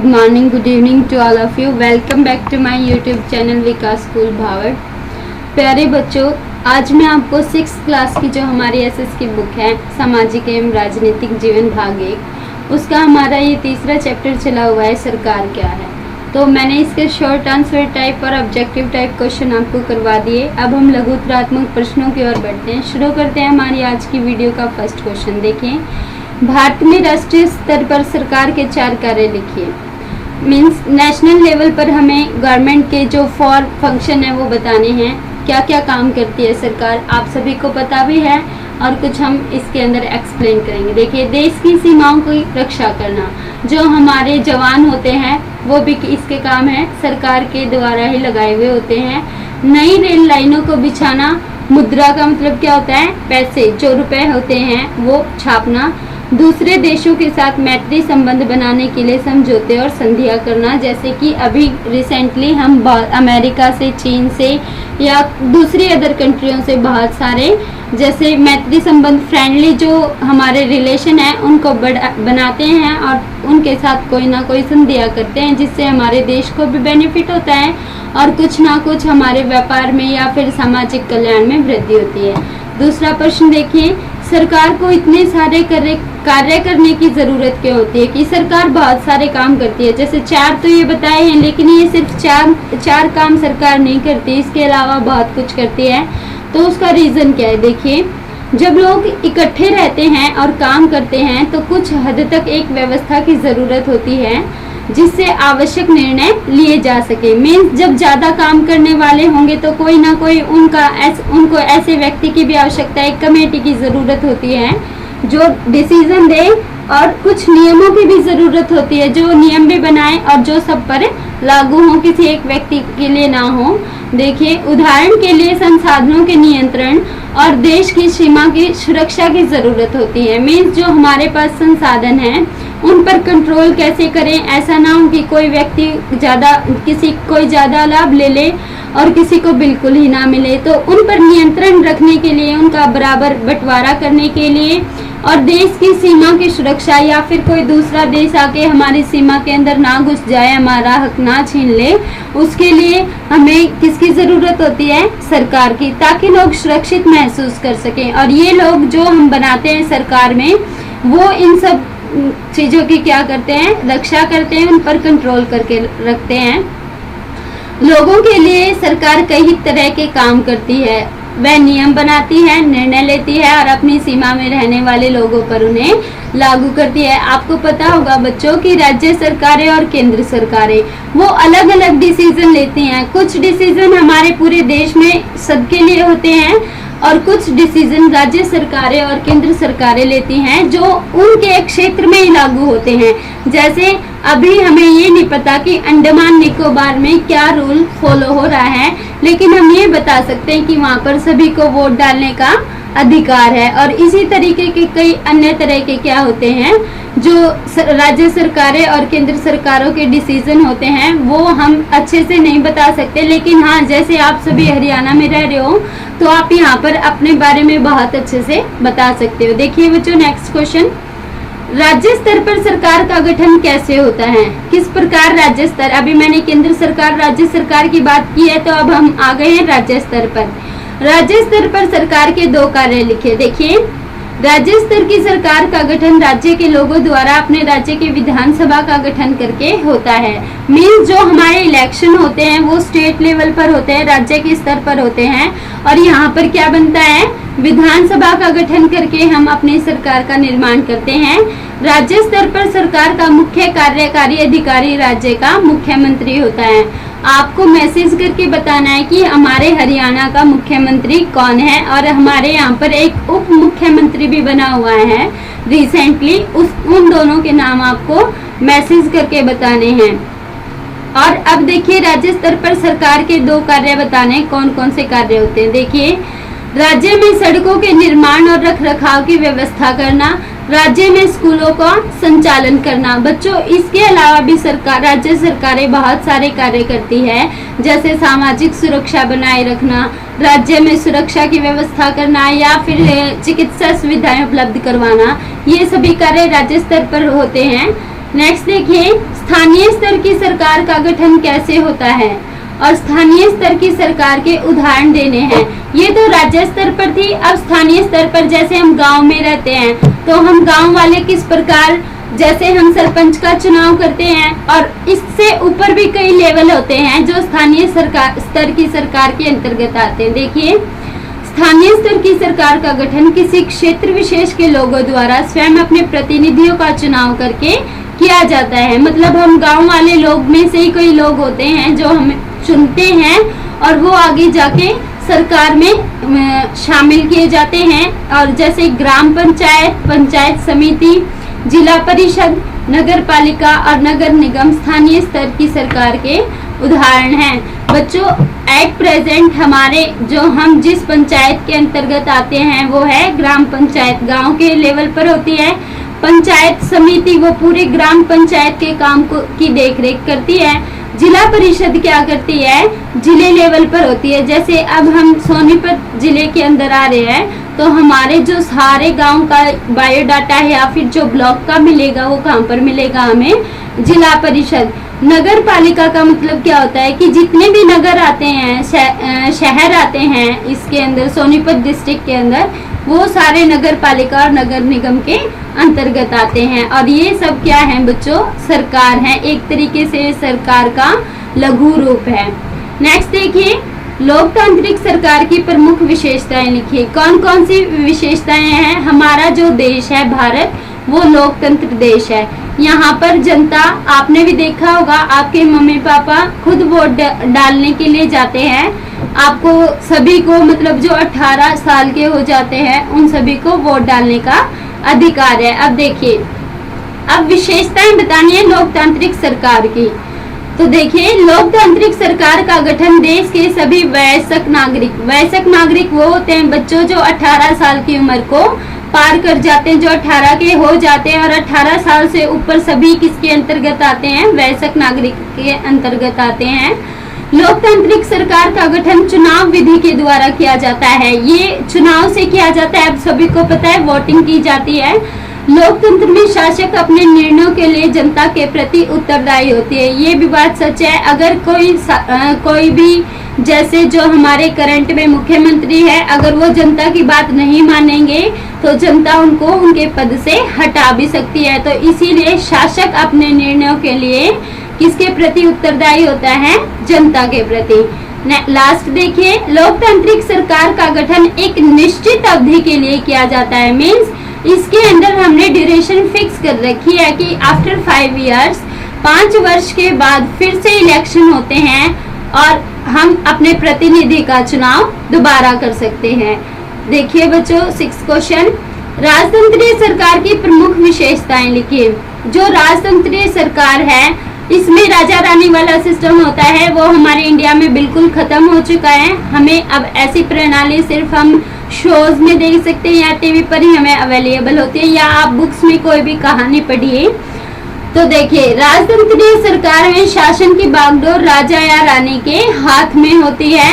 Good morning, good evening to all of you. Welcome back to my YouTube channel Vikas school Bhavad. प्यारे बच्चों, आज मैं आपको 6th क्लास की जो हमारी एसएस की बुक है सामाजिक एवं राजनीतिक जीवन भाग 1, उसका हमारा ये तीसरा चैप्टर चला हुआ है सरकार क्या है। तो मैंने इसके शॉर्ट आंसर टाइप और ऑब्जेक्टिव टाइप क्वेश्चन आपको करवा दिए। अब हम लघुत्तरात्मक प्रश्नों की ओर बढ़ते हैं। शुरू करते हैं हमारी आज की वीडियो का फर्स्ट क्वेश्चन। देखिए, भारत में राष्ट्रीय स्तर पर सरकार के 4 कार्य लिखिए। मीन्स नेशनल लेवल पर हमें गवर्नमेंट के जो फॉर फंक्शन है वो बताने हैं, क्या क्या काम करती है सरकार, आप सभी को पता भी है और कुछ हम इसके अंदर एक्सप्लेन करेंगे। देखिए, देश की सीमाओं की रक्षा करना, जो हमारे जवान होते हैं वो भी इसके काम है, सरकार के द्वारा ही लगाए हुए होते हैं। नई रेल लाइनों को बिछाना, मुद्रा का मतलब क्या होता है, पैसे, जो रुपए होते हैं वो छापना। दूसरे देशों के साथ मैत्री संबंध बनाने के लिए समझौते और संधियां करना, जैसे कि अभी रिसेंटली हम अमेरिका से, चीन से या दूसरी अदर कंट्रियों से बहुत सारे जैसे मैत्री संबंध, फ्रेंडली जो हमारे रिलेशन है उनको बनाते हैं और उनके साथ कोई ना कोई संधियां करते हैं, जिससे हमारे देश को भी बेनिफिट होता है और कुछ ना कुछ हमारे व्यापार में या फिर सामाजिक कल्याण में वृद्धि होती है। दूसरा प्रश्न देखिए, सरकार को इतने सारे कार्य करने की जरूरत क्यों होती है कि सरकार बहुत सारे काम करती है। जैसे 4 तो ये बताए हैं, लेकिन ये सिर्फ चार काम सरकार नहीं करती, इसके अलावा बहुत कुछ करती है। तो उसका रीजन क्या है? देखिए, जब लोग इकट्ठे रहते हैं और काम करते हैं तो कुछ हद तक एक व्यवस्था की जरूरत होती है जिससे आवश्यक निर्णय लिए जा सके। मीन्स जब ज्यादा काम करने वाले होंगे तो कोई ना कोई उनको ऐसे व्यक्ति की भी आवश्यकता है, कमेटी की जरूरत होती है जो डिसीजन दे, और कुछ नियमों की भी जरूरत होती है जो नियम भी बनाए और जो सब पर लागू हो, किसी एक व्यक्ति के लिए ना हो। देखिए, उदाहरण के लिए संसाधनों के नियंत्रण और देश की सीमा की सुरक्षा की जरूरत होती है। मीन्स जो हमारे पास संसाधन है उन पर कंट्रोल कैसे करें, ऐसा ना हो कि कोई व्यक्ति कोई ज्यादा लाभ ले ले और किसी को बिल्कुल ही ना मिले। तो उन पर नियंत्रण रखने के लिए, उनका बराबर बंटवारा करने के लिए, और देश की सीमा की सुरक्षा, या फिर कोई दूसरा देश आके हमारी सीमा के अंदर ना घुस जाए, हमारा हक ना छीन ले, उसके लिए हमें किसकी जरूरत होती है? सरकार की, ताकि लोग सुरक्षित महसूस कर सकें। और ये लोग जो हम बनाते हैं सरकार में, वो इन सब चीजों की क्या करते हैं? रक्षा करते हैं, उन पर कंट्रोल करके रखते हैं। लोगों के लिए सरकार कई तरह के काम करती है, वह नियम बनाती है, निर्णय लेती है और अपनी सीमा में रहने वाले लोगों पर उन्हें लागू करती है। आपको पता होगा बच्चों की राज्य सरकारें और केंद्र सरकारें वो अलग अलग डिसीजन लेती हैं। कुछ डिसीजन हमारे पूरे देश में सबके लिए होते हैं और कुछ डिसीजन राज्य सरकारें और केंद्र सरकारें लेती हैं जो उनके क्षेत्र में ही लागू होते हैं। जैसे अभी हमें ये नहीं पता कि अंडमान निकोबार में क्या रूल फॉलो हो रहा है, लेकिन हम ये बता सकते हैं कि वहाँ पर सभी को वोट डालने का अधिकार है। और इसी तरीके के कई अन्य तरह के क्या होते हैं, जो राज्य सरकारें और केंद्र सरकारों के डिसीजन होते हैं, वो हम अच्छे से नहीं बता सकते। लेकिन हाँ, जैसे आप सभी हरियाणा में रह रहे हो तो आप यहाँ पर अपने बारे में बहुत अच्छे से बता सकते हो। देखिए बच्चों, नेक्स्ट क्वेश्चन, राज्य स्तर पर सरकार का गठन कैसे होता है? किस प्रकार राज्य स्तर, अभी मैंने केंद्र सरकार राज्य सरकार की बात की है, तो अब हम आ गए हैं राज्य स्तर पर। राज्य स्तर पर सरकार के 2 कार्य लिखे। देखिए, राज्य स्तर की सरकार का गठन राज्य के लोगों द्वारा अपने राज्य के विधानसभा का गठन करके होता है। मीन्स जो हमारे इलेक्शन होते हैं वो स्टेट लेवल पर होते हैं, राज्य के स्तर पर होते हैं, और यहाँ पर क्या बनता है? विधानसभा का गठन करके हम अपनी सरकार का निर्माण करते हैं। राज्य स्तर पर सरकार का मुख्य कार्यकारी अधिकारी राज्य का मुख्यमंत्री होता है। आपको मैसेज करके बताना है कि हमारे हरियाणा का मुख्यमंत्री कौन है, और हमारे यहाँ पर एक उप मुख्यमंत्री भी बना हुआ है रिसेंटली, उन दोनों के नाम आपको मैसेज करके बताने हैं। और अब देखिए, राज्य स्तर पर सरकार के 2 कार्य बताने, कौन कौन से कार्य होते हैं। देखिए, राज्य में सड़कों के निर्माण और रखरखाव की व्यवस्था करना, राज्य में स्कूलों का संचालन करना। बच्चों, इसके अलावा भी राज्य सरकारें बहुत सारे कार्य करती है, जैसे सामाजिक सुरक्षा बनाए रखना, राज्य में सुरक्षा की व्यवस्था करना, या फिर चिकित्सा सुविधाएं उपलब्ध करवाना। ये सभी कार्य राज्य स्तर पर होते हैं। नेक्स्ट देखिए, स्थानीय स्तर की सरकार का गठन कैसे होता है और स्थानीय स्तर की सरकार के उदाहरण देने हैं। ये तो राज्य स्तर पर थी। अब स्थानीय स्तर पर जैसे हम गांव में रहते हैं तो हम गांव वाले किस प्रकार, जैसे हम सरपंच का चुनाव करते हैं और इससे ऊपर भी कई लेवल होते हैं जो स्थानीय स्तर की सरकार के अंतर्गत आते हैं। देखिए, स्थानीय स्तर की सरकार का गठन किसी क्षेत्र विशेष के लोगों द्वारा स्वयं अपने प्रतिनिधियों का चुनाव करके किया जाता है। मतलब हम गांव वाले लोग में से ही कोई लोग होते हैं जो हमें चुनते हैं और वो आगे जाके सरकार में शामिल किए जाते हैं। और जैसे ग्राम पंचायत, पंचायत समिति, जिला परिषद, नगर पालिका और नगर निगम स्थानीय स्तर की सरकार के उदाहरण हैं। बच्चों, एट प्रेजेंट हमारे जो हम जिस पंचायत के अंतर्गत आते हैं वो है ग्राम पंचायत, गांव के लेवल पर होती है। पंचायत समिति वो पूरे ग्राम पंचायत के काम की देखरेख करती है। जिला परिषद क्या करती है, जिले लेवल पर होती है। जैसे अब हम सोनीपत जिले के अंदर आ रहे हैं तो हमारे जो सारे गांव का बायोडाटा है या फिर जो ब्लॉक का मिलेगा वो कहाँ पर मिलेगा, हमें जिला परिषद। नगर पालिका का मतलब क्या होता है कि जितने भी नगर आते हैं, शहर आते हैं इसके अंदर, सोनीपत डिस्ट्रिक्ट के अंदर, वो सारे नगर पालिका और नगर निगम के अंतर्गत आते हैं। और ये सब क्या है बच्चों, सरकार है, एक तरीके से सरकार का लघु रूप है। नेक्स्ट देखिए, लोकतांत्रिक सरकार की प्रमुख विशेषताएं लिखिए। कौन कौन सी विशेषताएं हैं। हमारा जो देश है भारत, वो लोकतंत्र देश है। यहाँ पर जनता, आपने भी देखा होगा, आपके मम्मी पापा खुद वोट डालने के लिए जाते हैं। आपको सभी को, मतलब जो 18 साल के हो जाते हैं उन सभी को वोट डालने का अधिकार है। अब देखिए, अब विशेषताएं बतानी है लोकतांत्रिक सरकार की। तो देखिए, लोकतांत्रिक सरकार का गठन देश के सभी वयस्क नागरिक वो होते हैं बच्चों जो 18 साल की उम्र को पार कर जाते हैं, जो 18 के हो जाते हैं। और 18 साल से ऊपर सभी किसके अंतर्गत आते हैं, वयस्क नागरिक के अंतर्गत आते हैं। लोकतांत्रिक सरकार का गठन चुनाव विधि के द्वारा किया जाता है। ये चुनाव से किया जाता है, अब सभी को पता है, वोटिंग की जाती है। लोकतंत्र में शासक अपने निर्णयों के लिए जनता के प्रति उत्तरदायी होती है। ये भी बात सच है। अगर कोई भी, जैसे जो हमारे करंट में मुख्यमंत्री है, अगर वो जनता की बात नहीं मानेंगे तो जनता उनको उनके पद से हटा भी सकती है। तो इसीलिए शासक अपने निर्णयों के लिए किसके प्रति उत्तरदायी होता है, जनता के प्रति। लास्ट देखिए, लोकतांत्रिक सरकार का गठन एक निश्चित अवधि के लिए किया जाता है। मीन्स इसके अंदर हमने ड्यूरेशन फिक्स कर रखी है कि आफ्टर 5 इयर्स, 5 वर्ष के बाद फिर से इलेक्शन होते हैं और हम अपने प्रतिनिधि का चुनाव दोबारा कर सकते हैं। देखिए बच्चों, 6th क्वेश्चन, राजतंत्रीय सरकार की प्रमुख विशेषताएं लिखिए। जो राजतंत्रीय सरकार है इसमें राजा रानी वाला सिस्टम होता है, वो हमारे इंडिया में बिल्कुल खत्म हो चुका है। हमें अब ऐसी प्रणाली सिर्फ हम शोज में देख सकते हैं या टीवी पर ही हमें अवेलेबल होती है, या आप बुक्स में कोई भी कहानी पढ़िए। तो देखिए, राजतंत्रीय सरकार में शासन की बागडोर राजा या रानी के हाथ में होती है।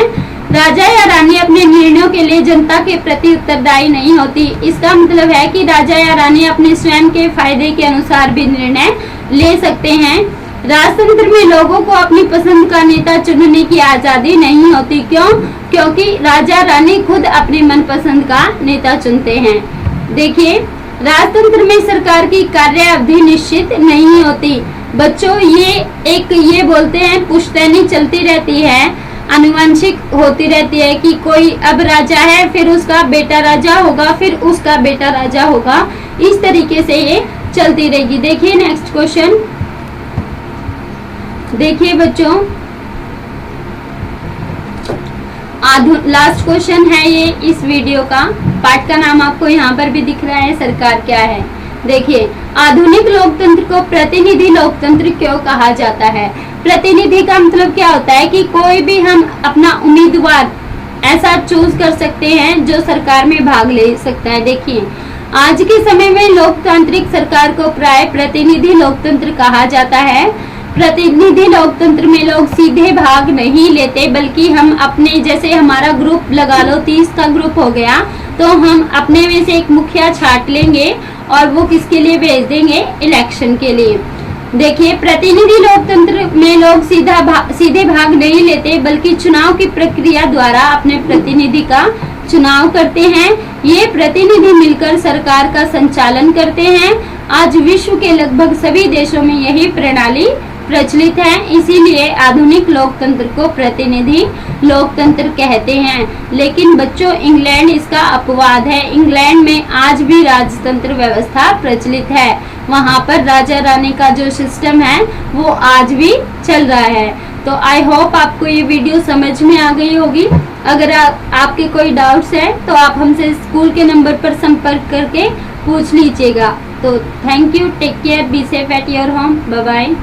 राजा या रानी अपने निर्णयों के लिए जनता के प्रति उत्तरदायी नहीं होती। इसका मतलब है कि राजा या रानी अपने स्वयं के फायदे के अनुसार भी निर्णय ले सकते हैं। राजतंत्र में लोगों को अपनी पसंद का नेता चुनने की आजादी नहीं होती। क्यों? क्योंकि राजा रानी खुद अपनी मनपसंद का नेता चुनते हैं। देखिए, राजतंत्र में सरकार की कार्य अवधि निश्चित नहीं होती। बच्चों, ये बोलते हैं पुश्तैनी चलती रहती है, आनुवंशिक होती रहती है कि कोई अब राजा है, फिर उसका बेटा राजा होगा, फिर उसका बेटा राजा होगा, इस तरीके से ये चलती रहेगी। देखिए नेक्स्ट क्वेश्चन, देखिए बच्चों, लास्ट क्वेश्चन है ये इस वीडियो का। पाठ का नाम आपको यहाँ पर भी दिख रहा है, सरकार क्या है। देखिए, आधुनिक लोकतंत्र को प्रतिनिधि लोकतंत्र क्यों कहा जाता है। प्रतिनिधि का मतलब क्या होता है कि कोई भी हम अपना उम्मीदवार ऐसा चूज कर सकते हैं जो सरकार में भाग ले सकता है। देखिए, आज के समय में लोकतांत्रिक सरकार को प्राय प्रतिनिधि लोकतंत्र कहा जाता है। प्रतिनिधि लोकतंत्र में लोग सीधे भाग नहीं लेते, बल्कि हम अपने, जैसे हमारा ग्रुप लगा लो 30 का ग्रुप हो गया, तो हम अपने में से एक मुखिया छांट लेंगे और वो किसके लिए भेज देंगे, इलेक्शन के लिए। देखिए, प्रतिनिधि लोकतंत्र में लोग सीधे भाग नहीं लेते, बल्कि चुनाव की प्रक्रिया द्वारा अपने प्रतिनिधि का चुनाव करते हैं। ये प्रतिनिधि मिलकर सरकार का संचालन करते हैं। आज विश्व के लगभग सभी देशों में यही प्रणाली प्रचलित है, इसीलिए आधुनिक लोकतंत्र को प्रतिनिधि लोकतंत्र कहते हैं। लेकिन बच्चों, इंग्लैंड इसका अपवाद है। इंग्लैंड में आज भी राजतंत्र व्यवस्था प्रचलित है। वहाँ पर राजा रानी का जो सिस्टम है वो आज भी चल रहा है। तो आई होप आपको ये वीडियो समझ में आ गई होगी। अगर आपके कोई डाउट्स हैं तो आप हमसे स्कूल के नंबर पर संपर्क करके पूछ लीजिएगा। तो thank you, take care, be safe at your home, bye bye.